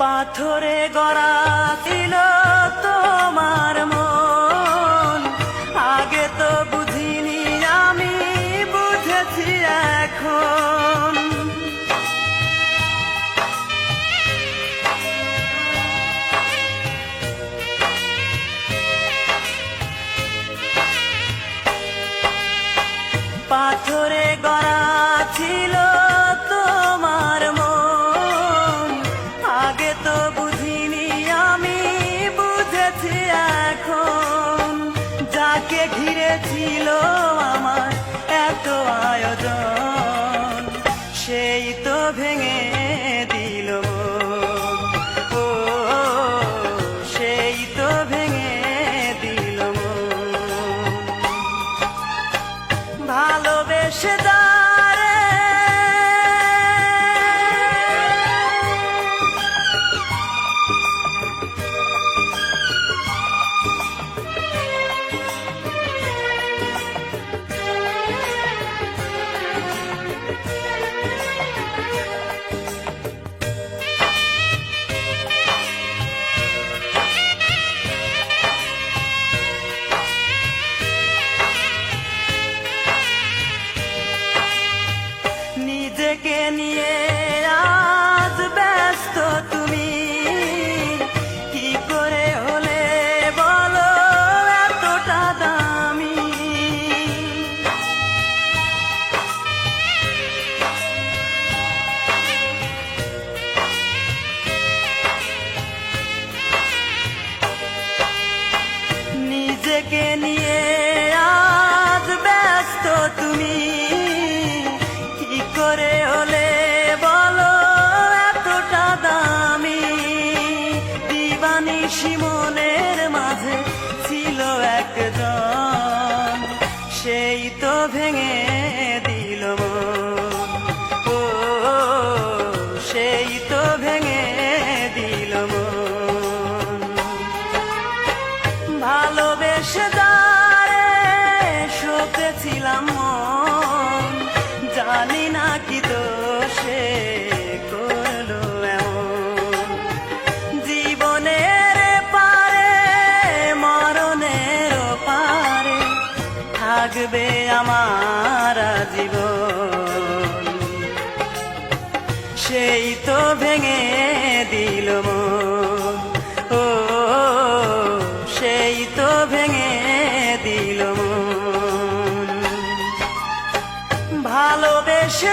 পাথরে গড়া ছিল তোমার মন, আগে তো বুঝিনি আমি, বুঝেছি এখন। পাথরে গড়া ছিল তোমার মন, আগে তো বুঝিনি আমি, বুঝেছি এখন। যাকে ঘিরে ছিল আমার এত আয়োজন, সেই তো ভেঙে দিল মন। ও সেই তো ভেঙে দিল মন। ভালোবেসে দারে নিজেকে নিয়ে আজ ব্যস্ত তুমি, কি করে হলে বলো এতটা দামি। নিজেকে নিয়ে আজ ব্যস্ত তুমি, কি করে হলে বলো এতটা দামি। দিবানিশি মনের মাঝে ছিল একজন, সেই তো ভেঙে দিল মন। ও সেই তো ভেঙে দিল মন। ভালোবেসে দারে সপেছিলাম মন, জানি না কি দোষে করলো এমন। জীবনের পারে মরণের পারে থাকবে আমার জীবন, সেই তো ভেঙে দিল মন। ও সেই তো ভেঙে দিল মন। ভালোবেসে